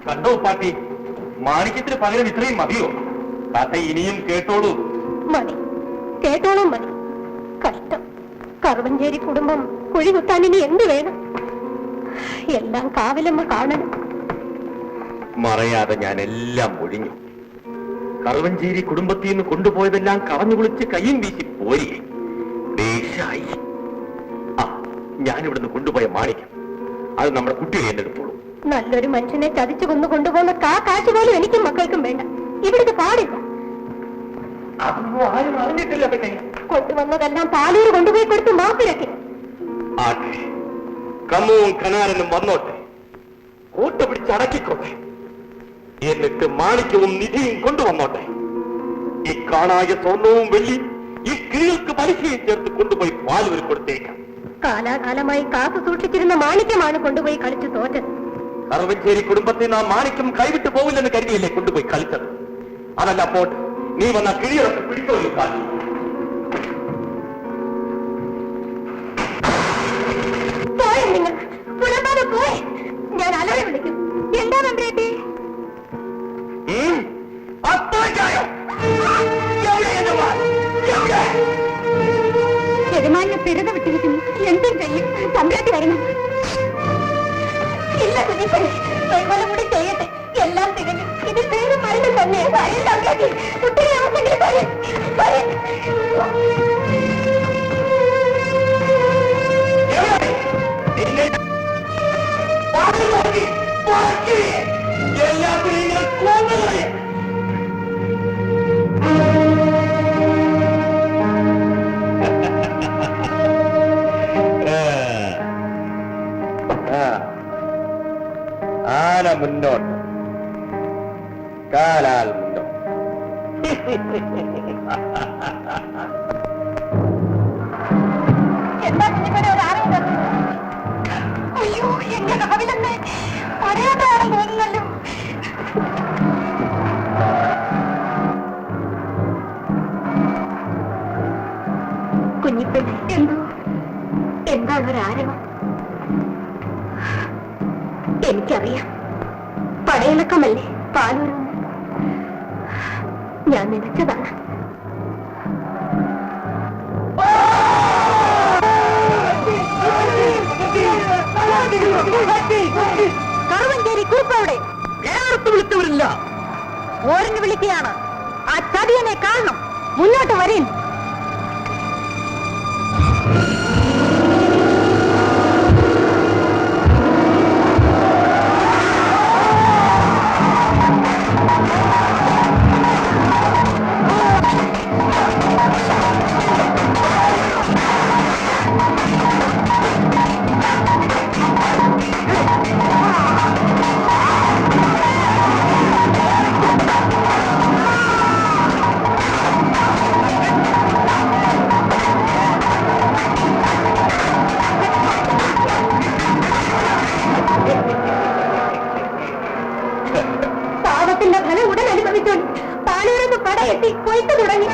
കണ്ടോ പാട്ടി, മാണിക്യത്തിന് പകരം ഇത്രയും മതിയോ? കഥ ഇനിയും കേട്ടോളൂ. മതി, കേട്ടോളും മതി. കഷ്ടം, കറുവഞ്ചേരി കുടുംബം കുഴി കുത്താൻ ഇനി എന്ത് വേണം? എല്ലാം കാവിലമ്മ കാണണം. മറയാതെ ഞാൻ എല്ലാം ഒഴിഞ്ഞു. കറുവഞ്ചേരി കുടുംബത്തിൽ നിന്ന് കൊണ്ടുപോയതെല്ലാം കറഞ്ഞു കുളിച്ച് കയ്യും വീശി പോരി. ദേശായി ഞാനിവിടുന്ന് കൊണ്ടുപോയ മാണിക്യം അത് നമ്മുടെ കുട്ടിയെ എന്നെടുത്തോളൂ. നല്ലൊരു മനുഷ്യനെ ചതിച്ചു കൊണ്ടുപോകുന്ന കാശ് പോലും എനിക്കും മക്കൾക്കും വേണ്ട. ഇവിടുത്തെ പാടില്ല. അതൊന്നും ആരും അറിഞ്ഞിട്ടില്ല. പിന്നെ കൊണ്ടുവന്നതെല്ലാം പാലൂർ കൊണ്ടുപോയി കൊടുത്ത് മാപ്പിരക്കി. ആട്ടെ, കമ്മുവും കനാരനും വന്നോട്ടെ, കൂട്ട പിടിച്ചടക്കിക്കോട്ടെ. എന്നിട്ട് മാണിക്യവും നിധിയും കൊണ്ടുവന്നോട്ടെ. ഈ കാണായ സ്വർണവും വെള്ളി ഈ കിഴികൾക്ക് പലിശയും ചേർത്ത് കൊണ്ടുപോയി പാലൂർ കൊടുത്തേക്കാം. കാലാകാലമായി കാത്തു സൂക്ഷിച്ചിരുന്ന മാണിക്യമാണ് കൊണ്ടുപോയി കളിച്ചു തോറ്റത്. കറുവഞ്ചേരി കുടുംബത്തിൽ നാം മാണിക്യം കൈവിട്ടു പോവില്ലെന്ന് കരുതിയല്ലേ കൊണ്ടുപോയി കളിച്ചത്. അതല്ല പോട്ട്, നീ വന്ന കിഴികളൊക്കെ പിടിച്ചോളൂ. നിങ്ങൾ പുലമ്പാതെ പോയി. ഞാൻ അലറി വിളിക്കും. എന്താ നമ്പേട്ടി? യജമാനെ സ്ഥിരത വിട്ടിരിക്കുന്നു. എന്തും ചെയ്യും. തമ്പേട്ടി വരണം. ഇല്ല കുഞ്ഞിപ്പഴം കൂടി ചെയ്യട്ടെ. എല്ലാം തികഞ്ഞു. ഇതിൽ പേര് മരണം തന്നെ. കുട്ടിയെ ആന മുന്നോട്ട്, കാലാൽ മുന്നോട്ട്. എന്താ കുഞ്ഞിപ്പഴ ഒരു ആരോഗ്യ? അയ്യോ, എന്റെ കവിലെന്ന് പറയാതാണെന്ന് തോന്നുന്നല്ലോ. കുഞ്ഞിപ്പഴ എന്താണ് ഒരാരവം? എനിക്കറിയാം, പടയിളക്കമല്ലേ പാലൂരെന്ന്. ഞാൻ നനച്ചതാണ്. കറുവഞ്ചേരി കുറുപ്പവിടെ വിളിച്ചവരില്ല. ഓരന് വിളിക്കുകയാണ്. ആ ചതിയനെ കാണണം. മുന്നോട്ട് വരീൻ. പാവത്തിന്റെ ഫലം ഉടൻ അനുഭവിച്ചോളൂ. പാലൂരൊക്കെ പടയെത്തി കൊയ്ത്തു തുടങ്ങി.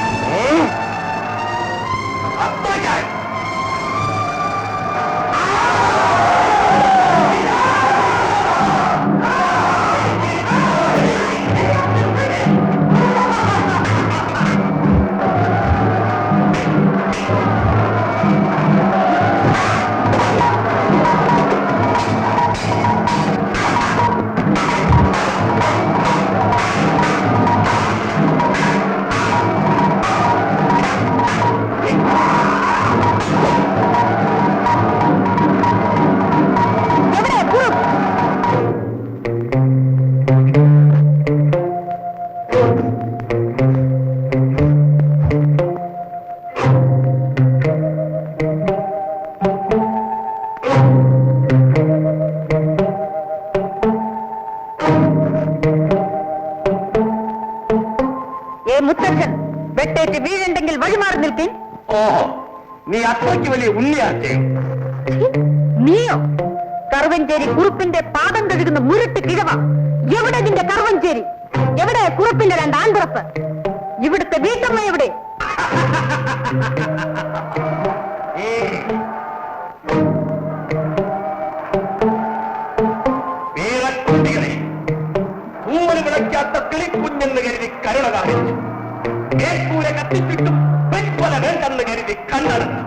മുത്തച്ഛൻ വെട്ടേറ്റ് വീഴുണ്ടെങ്കിൽ വഴിമാറി നിൽപ്പിൻ. ഓഹോ, നീ അത്രയ്ക്ക് വലിയ ഉണ്ണിയാച്ചേ. നീയോ? കറുവഞ്ചേരി കുറുപ്പിന്റെ പാദം കഴുകുന്ന മുരട്ട് കിഴവ. എവിടെ നിന്റെ കറുവഞ്ചേരി? എവിടെ കുറുപ്പിന്റെ രണ്ട് ആൺപിറപ്പ്? ഇവിടുത്തെ വീട്ടമ്മ എവിടെ? വീരക്കുട്ടികളെ, കിളിക്കുഞ്ഞെന്ന് കരുതി കരുണ കാണിച്ചു. കേൾക്കൂര കത്തിച്ചിട്ടും പെൺകൊല വേണ്ടെന്ന് കരുതി കണ്ണടച്ചു.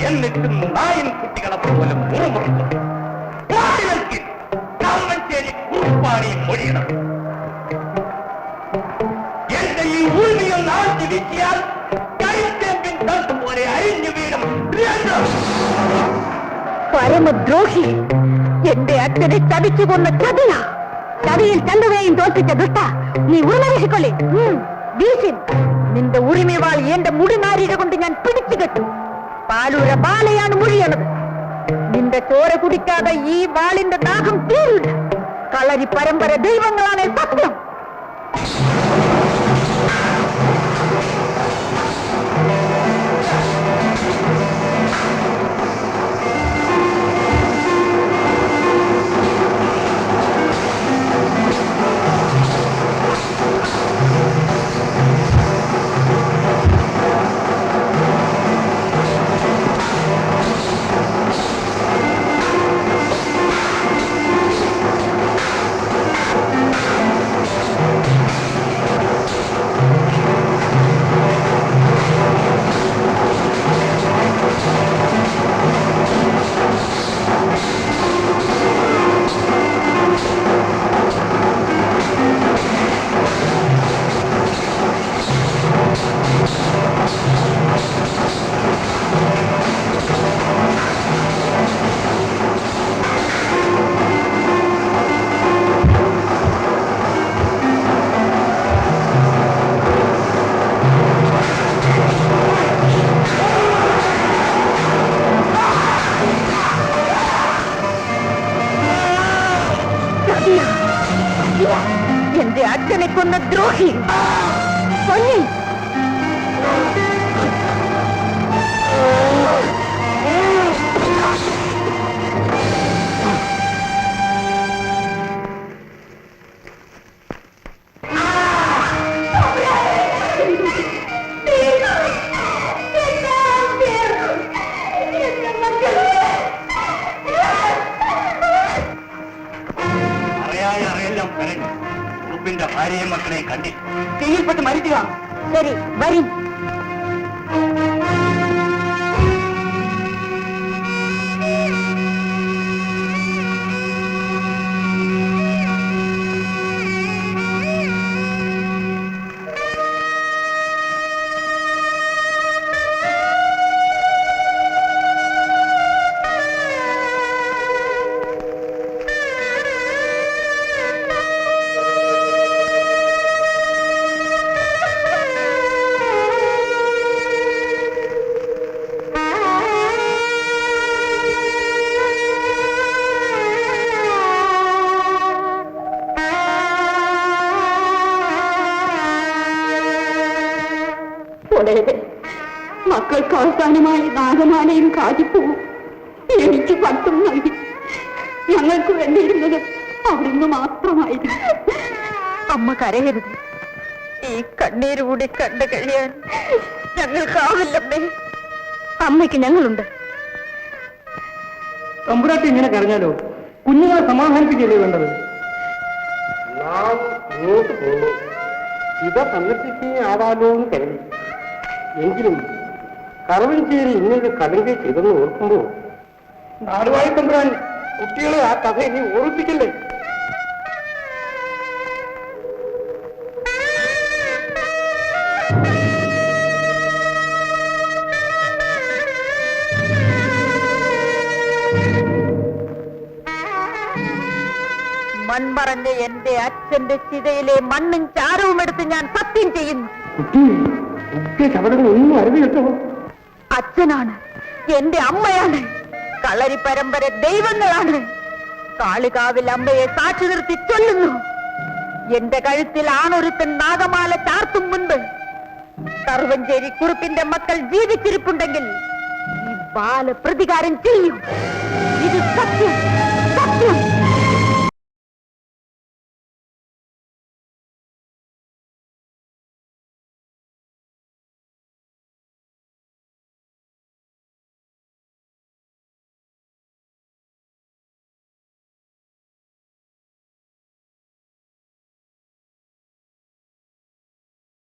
എന്നിട്ടും നായൻ കുട്ടികളെ പോലെ മുറുമുറുന്നു. കാമഞ്ചേരി കുറുപ്പാണി മൊഴിയണം. എന്റെ ഈ ഊർമികൾ നാഴ്ത്തി വീശിയാൽ കൈത്തേമ്പിൻ തണ്ട് പോലെ അരിഞ്ഞു വീടും. പരമദ്രോഹി, എന്റെ അച്ഛനെ ചതിച്ചു കൊന്ന ചതിയ. ചതിയിൽ ചന്തുകയും തോൽപ്പിച്ച ദുഷ്ട, നീ ഉരുള വീശിക്കൊള്ളി. വീശിൻ. നിന്റെ ഉറിമിവാൾ എന്റെ മുടിനാരിക കൊണ്ട് ഞാൻ പിടിച്ചു കെട്ടും. പാലൂര ബാലയാണ് മൊഴിയണത്. നിന്റെ ചോര കുടിക്കാതെ ഈ വാളിന്റെ ദാഹം തീരില്ല. കളരി പരമ്പര ദൈവങ്ങളാണ് സത്യം. എന്റെ അച്ഛനെ കൊന്ന ദ്രോഹി പൊന്നി. ഉറുപ്പിന്റെ ഭാര്യയും മക്കളെ കണ്ടില്ല. തീയിൽപ്പെട്ട് മരിക്കുക. ശരി, വരും. മക്കൾക്ക് അവസാനമായി നാഗമാലയും കാതിപ്പോവും. എനിക്ക് പട്ടും നൽകി. ഞങ്ങൾക്ക് വേണ്ടിയിരുന്നത് അവിടുന്ന് മാത്രമായിരുന്നു. അമ്മ കരയരുത്. ഈ കണ്ണീരുകൂടി കണ്ടു കഴിയാൻ ഞങ്ങൾക്കാവില്ലമ്മേ. അമ്മയ്ക്ക് ഞങ്ങളുണ്ട്. തമ്പുരാട്ടി ഇങ്ങനെ കരഞ്ഞാലോ? കുഞ്ഞുങ്ങളെ സമാധാനിപ്പിക്കല്ലേ വേണ്ടത്? നാം ഇങ്ങോട്ട് പോകുന്നു. ഇവ സന്ദർശിക്കുകയാവാലോ എന്ന് കരുതി. എങ്കിലും കറവഞ്ചേരി ഇന്നൊരു കലങ്ക ചെയ്തെന്ന് ഓർക്കുമ്പോ നാടുവാഴി തമ്പുരാൻ കുട്ടികളെ ആ കഥ ഇനി ഓർപ്പിക്കല്ലേ? മൺമറഞ്ഞ എന്റെ അച്ഛന്റെ ചിതയിലെ മണ്ണും ചാരവും എടുത്ത് ഞാൻ സത്യം ചെയ്യുന്നു. കുട്ടി ശബദങ്ങൾ ഒന്നും അറിവ് കേട്ടോ? അച്ഛനാണ്, എന്റെ അമ്മയാണ്, കളരി പരമ്പര ദൈവങ്ങളാണ്. കാളികാവിൽ അമ്മയെ സാക്ഷി നിർത്തി ചൊല്ലുന്നു. എന്റെ കഴുത്തിൽ ആണൊരുത്തൻ നാഗമാല ചാർത്തും മുൻപ് കറുവഞ്ചേരി കുറുപ്പിന്റെ മക്കൾ ജീവിച്ചിരിപ്പുണ്ടെങ്കിൽ ഈ ബാല പ്രതികാരം ചെയ്യും. ഇത് സത്യം, സത്യം.